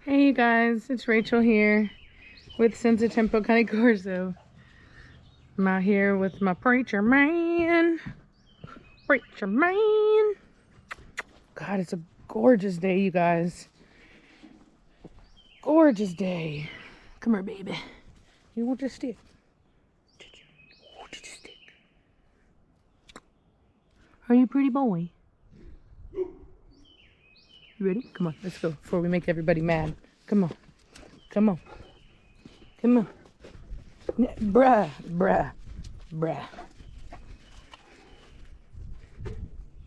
Hey you guys, it's Rachel here with Senza Tempo Cane Corso. I'm out here with my preacher man. God, it's a gorgeous day, you guys. Gorgeous day. Come here, baby. You want this stick? Are you a pretty boy? You ready? Come on, let's go before we make everybody mad. Come on. Come on. Come on. Bruh.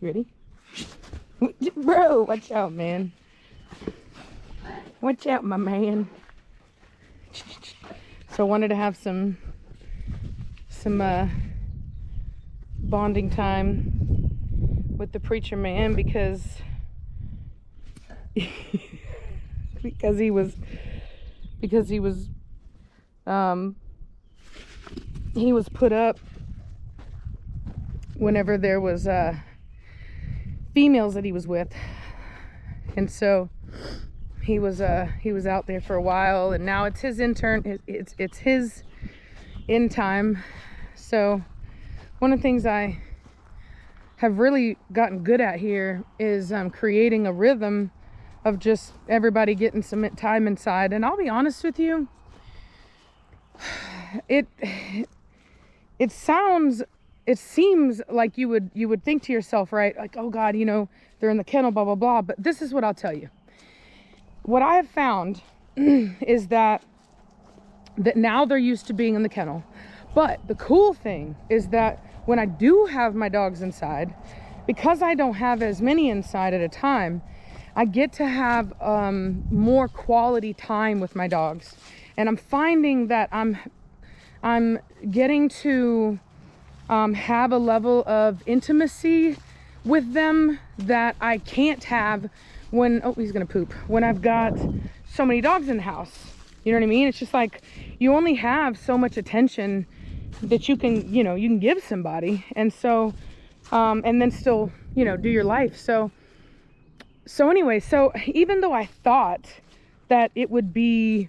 You ready? Bro, watch out, man. Watch out, my man. So I wanted to have some bonding time with the preacher man because he was put up whenever there was females that he was with, and so he was out there for a while, and now it's his it's his end time. So one of the things I have really gotten good at here is creating a rhythm of just everybody getting some time inside. And I'll be honest with you, it seems like you would think to yourself, right? Like, oh God, they're in the kennel, blah, blah, blah. But this is what I'll tell you. What I have found is that now they're used to being in the kennel. But the cool thing is that when I do have my dogs inside, because I don't have as many inside at a time, I get to have more quality time with my dogs. And I'm finding that I'm getting to have a level of intimacy with them that I can't have when, oh, he's gonna poop, when I've got so many dogs in the house. You know what I mean? It's just like, you only have so much attention that you can give somebody. And so, and then still, do your life. So anyway, so even though I thought that it would be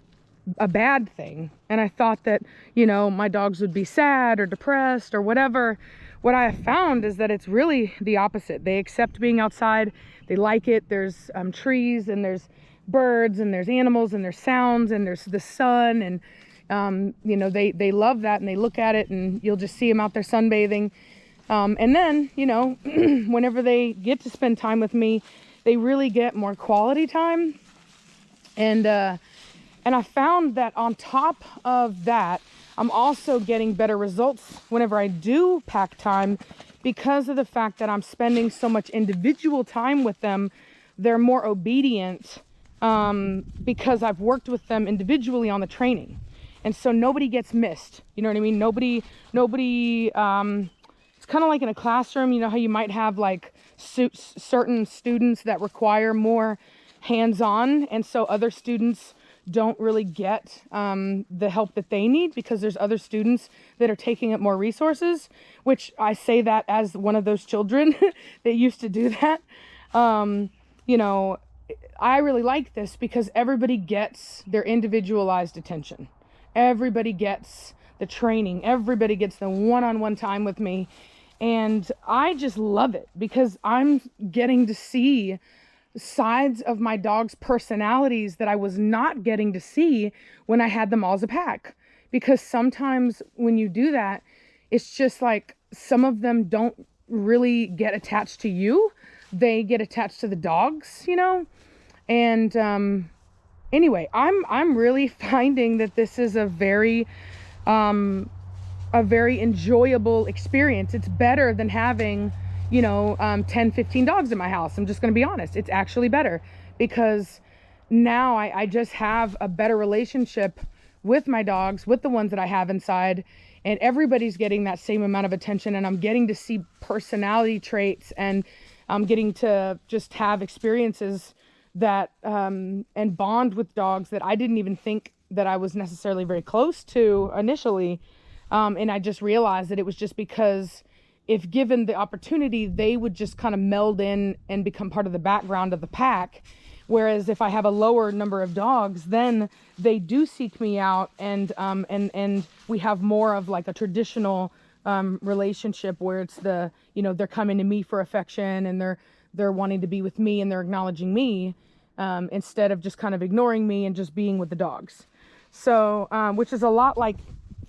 a bad thing, and I thought that, my dogs would be sad or depressed or whatever, what I have found is that it's really the opposite. They accept being outside. They like it. There's trees, and there's birds, and there's animals, and there's sounds, and there's the sun, and they love that, and they look at it, and you'll just see them out there sunbathing. And then, whenever they get to spend time with me, they really get more quality time. And I found that on top of that, I'm also getting better results whenever I do pack time, because of the fact that I'm spending so much individual time with them. They're more obedient because I've worked with them individually on the training. And so nobody gets missed. You know what I mean? Nobody, it's kind of like in a classroom, how you might have like certain students that require more hands-on, and so other students don't really get the help that they need because there's other students that are taking up more resources, which I say that as one of those children that used to do that. I really like this because everybody gets their individualized attention. Everybody gets the training. Everybody gets the one-on-one time with me. And I just love it because I'm getting to see sides of my dog's personalities that I was not getting to see when I had them all as a pack. Because sometimes when you do that, it's just like some of them don't really get attached to you. They get attached to the dogs, And anyway, I'm really finding that this is a very enjoyable experience. It's better than having 10, 15 dogs in my house. I'm just going to be honest. It's actually better because now I just have a better relationship with my dogs, with the ones that I have inside, and everybody's getting that same amount of attention, and I'm getting to see personality traits, and I'm getting to just have experiences that and bond with dogs that I didn't even think that I was necessarily very close to initially. And I just realized that it was just because if given the opportunity, they would just kind of meld in and become part of the background of the pack. Whereas if I have a lower number of dogs, then they do seek me out, and we have more of like a traditional relationship where it's the, they're coming to me for affection, and they're wanting to be with me, and they're acknowledging me, instead of just kind of ignoring me and just being with the dogs. So, which is a lot like,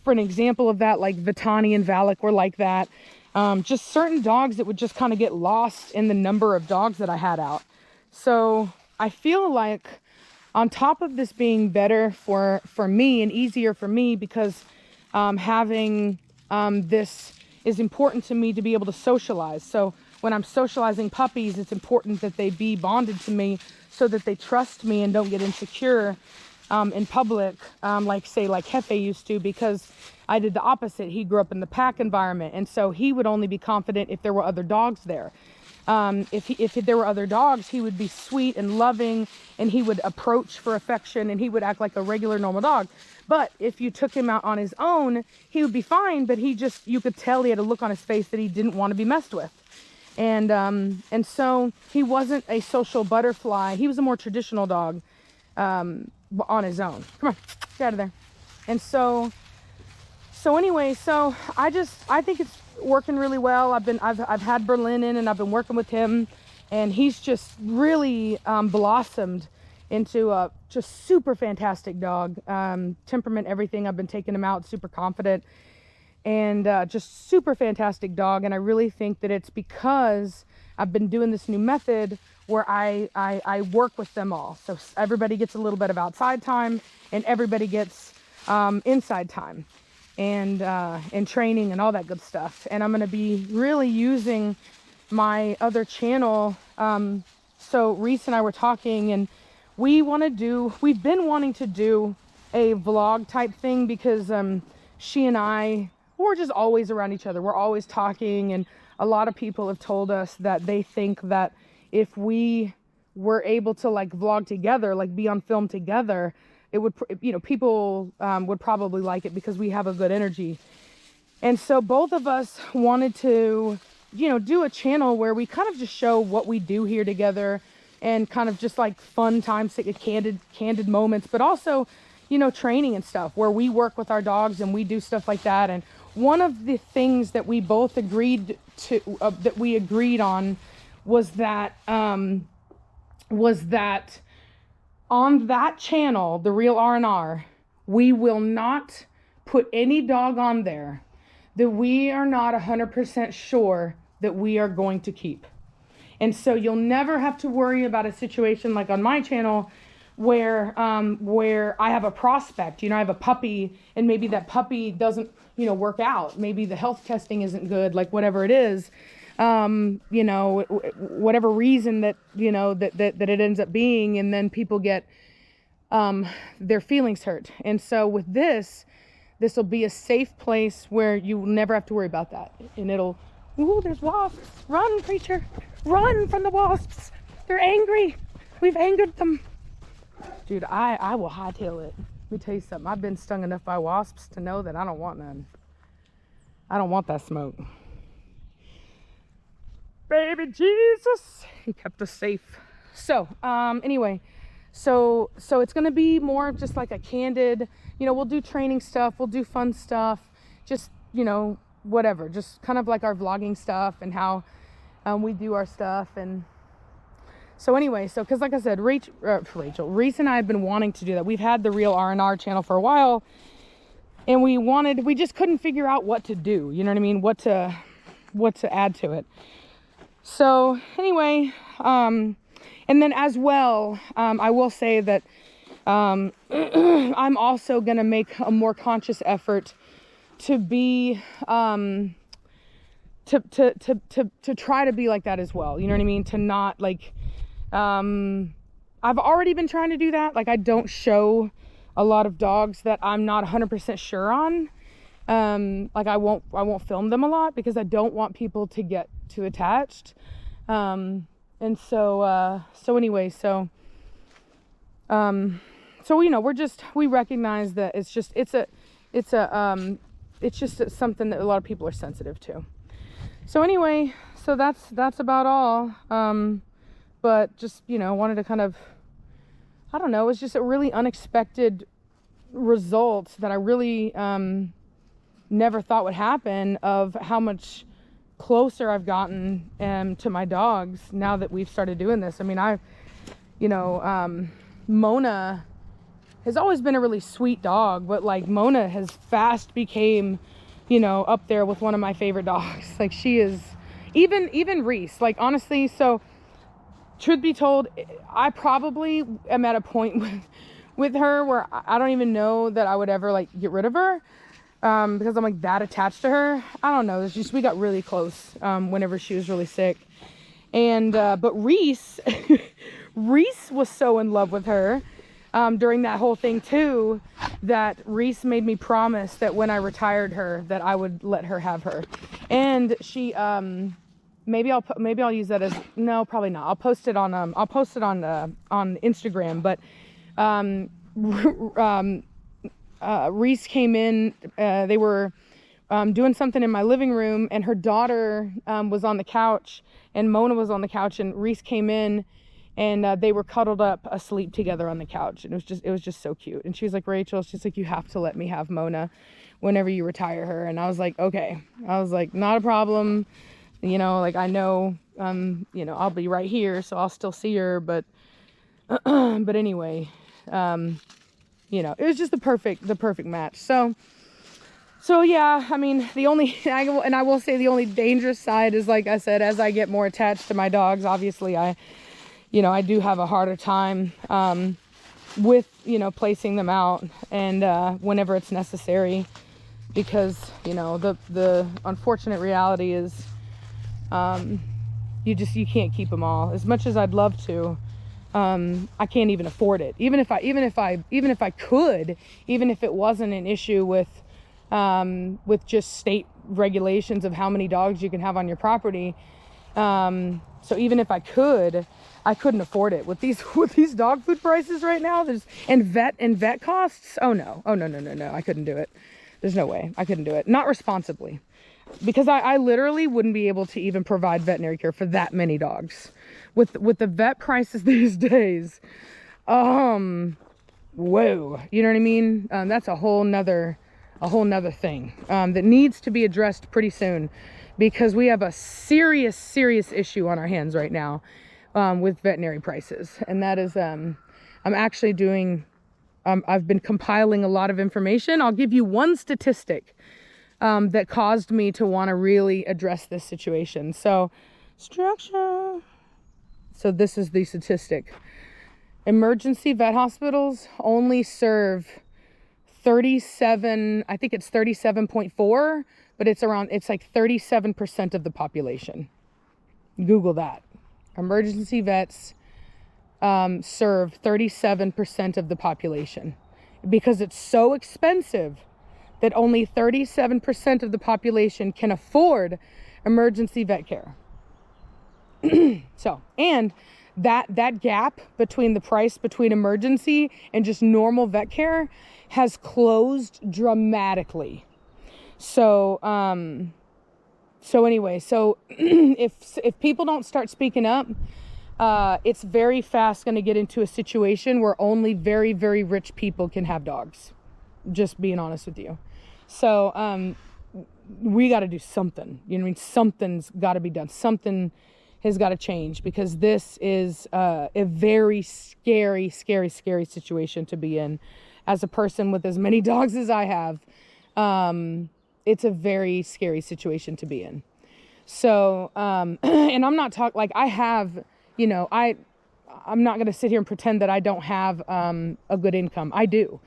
for an example of that, like Vitani and Valak were like that. Just certain dogs that would just kind of get lost in the number of dogs that I had out. So I feel like on top of this being better for me and easier for me, because having this is important to me to be able to socialize. So when I'm socializing puppies, it's important that they be bonded to me so that they trust me and don't get insecure in public, like Hefe used to, because I did the opposite. He grew up in the pack environment, and so he would only be confident if there were other dogs there. If there were other dogs, he would be sweet and loving, and he would approach for affection, and he would act like a regular normal dog. But if you took him out on his own, he would be fine, but you could tell he had a look on his face that he didn't want to be messed with. And so he wasn't a social butterfly. He was a more traditional dog, on his own. Come on, get out of there. And so anyway, I think it's working really well. I've had Berlin in, and I've been working with him, and he's just really blossomed into a just super fantastic dog. Temperament, everything. I've been taking him out, super confident, and just super fantastic dog. And I really think that it's because I've been doing this new method where I work with them all. So everybody gets a little bit of outside time, and everybody gets inside time, and training and all that good stuff. And I'm going to be really using my other channel. So Reese and I were talking, and we've been wanting to do a vlog type thing, because she and we're just always around each other. We're always talking, and a lot of people have told us that they think that if we were able to like vlog together, like be on film together, it would, people would probably like it, because we have a good energy. And so both of us wanted to, do a channel where we kind of just show what we do here together, and kind of just like fun times, candid moments, but also, training and stuff where we work with our dogs and we do stuff like that. And one of the things that we both agreed on was that on that channel, The Real R&R, we will not put any dog on there that we are not 100% sure that we are going to keep. And so you'll never have to worry about a situation like on my channel where I have a prospect, I have a puppy, and maybe that puppy doesn't, work out. Maybe the health testing isn't good, like whatever it is. Whatever reason that it ends up being, and then people get their feelings hurt. And so with this will be a safe place where you will never have to worry about that. And there's wasps. Run, creature. Run from the wasps. They're angry. We've angered them. Dude, I will hightail it. Let me tell you something. I've been stung enough by wasps to know that I don't want none. I don't want that smoke. Baby Jesus, he kept us safe. So anyway, so it's gonna be more of just like a candid, we'll do training stuff, we'll do fun stuff, just whatever, just kind of like our vlogging stuff and how we do our stuff. And so anyway, because like I said, Reese and I have been wanting to do that. We've had the Real R&R channel for a while, and we just couldn't figure out what to do, you know what I mean, what to add to it. So anyway, and then as well, I will say that I'm also going to make a more conscious effort to be, to try to be like that as well. You know what I mean? To not like, I've already been trying to do that. Like I don't show a lot of dogs that I'm not 100% sure on. Like I won't film them a lot because I don't want people to get too attached. And so anyway, we recognize that it's just something that a lot of people are sensitive to. So anyway, so that's about all. But just, wanted to kind of I don't know, it was just a really unexpected result that I really never thought would happen, of how much closer I've gotten to my dogs now that we've started doing this. I mean, Mona has always been a really sweet dog, but like Mona has fast became, up there with one of my favorite dogs. Like she is, even Reese, like honestly, so truth be told, I probably am at a point with her where I don't even know that I would ever like get rid of her, because I'm like that attached to her. I don't know. It's just, we got really close whenever she was really sick. And but Reese Reese was so in love with her during that whole thing too, that Reese made me promise that when I retired her, that I would let her have her. And she maybe I'll use that as, no, probably not. I'll post it on Instagram. But Reese came in, they were doing something in my living room, and her daughter was on the couch, and Mona was on the couch, and Reese came in, and they were cuddled up asleep together on the couch. And it was just so cute. And she was like, Rachel, she's like, you have to let me have Mona whenever you retire her. And I was like, okay. I was like, not a problem. Like I know, I'll be right here, so I'll still see her. But anyway, it was just the perfect match. So yeah, I mean, I will say the only dangerous side is, like I said, as I get more attached to my dogs, obviously I do have a harder time, with, placing them out, and, whenever it's necessary, because, the unfortunate reality is, you can't keep them all. As much as I'd love to, I can't even afford it. Even if I could, even if it wasn't an issue with just state regulations of how many dogs you can have on your property. So even if I couldn't afford it with these dog food prices right now. And vet costs. Oh no. I couldn't do it. There's no way I couldn't do it. Not responsibly, because I literally wouldn't be able to even provide veterinary care for that many dogs with the vet prices these days. Whoa, you know what I mean? That's a whole nother thing that needs to be addressed pretty soon, because we have a serious issue on our hands right now with veterinary prices. And that is, I'm actually doing, I've been compiling a lot of information. I'll give you one statistic that caused me to want to really address this situation. So structure. So this is the statistic. Emergency vet hospitals only serve 37, I think it's 37.4, but it's like 37% of the population. Google that. Emergency vets serve 37% of the population, because it's so expensive that only 37% of the population can afford emergency vet care. So, and that gap between the price between emergency and just normal vet care has closed dramatically. So anyway, if people don't start speaking up, it's very fast going to get into a situation where only very, very rich people can have dogs. Just being honest with you. So, we got to do something, you know what I mean? Something's got to be done. Something has got to change, because this is a very scary situation to be in. As a person with as many dogs as I have, it's a very scary situation to be in. So, and I'm not talking, like I have, I'm not going to sit here and pretend that I don't have a good income. I do.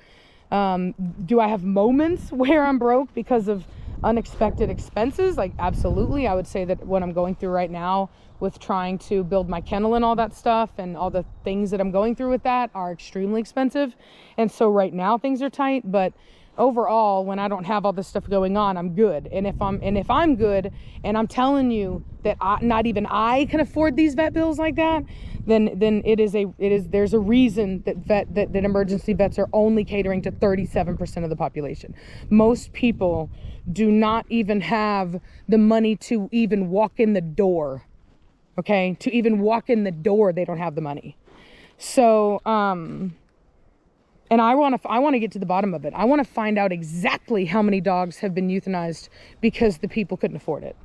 Do I have moments where I'm broke because of unexpected expenses? Like, absolutely. I would say that what I'm going through right now with trying to build my kennel and all that stuff, and all the things that I'm going through with that, are extremely expensive. And so right now things are tight, but overall, when I don't have all this stuff going on, I'm good. And if I'm good, and I'm telling you that not even I can afford these vet bills like that, then there's a reason that emergency vets are only catering to 37% of the population. Most people do not even have the money to even walk in the door. Okay, to even walk in the door, they don't have the money. So, and I want to get to the bottom of it. I want to find out exactly how many dogs have been euthanized because the people couldn't afford it.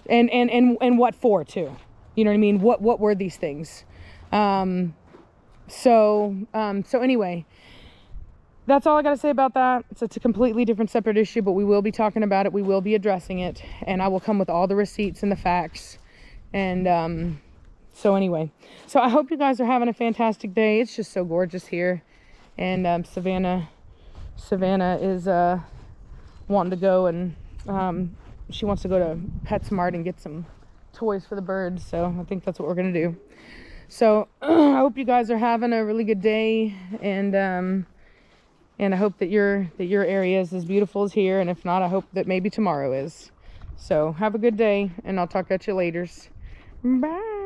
And what for too. You know what I mean? What were these things? So anyway, that's all I got to say about that. It's a completely different, separate issue, but we will be talking about it. We will be addressing it, and I will come with all the receipts and the facts. And so anyway, so I hope you guys are having a fantastic day. It's just so gorgeous here. And Savannah is wanting to go, and she wants to go to PetSmart and get some toys for the birds. So I think that's what we're gonna do. So I hope you guys are having a really good day, and I hope that your area is as beautiful as here. And if not, I hope that maybe tomorrow is. So have a good day, and I'll talk at you later. Bye.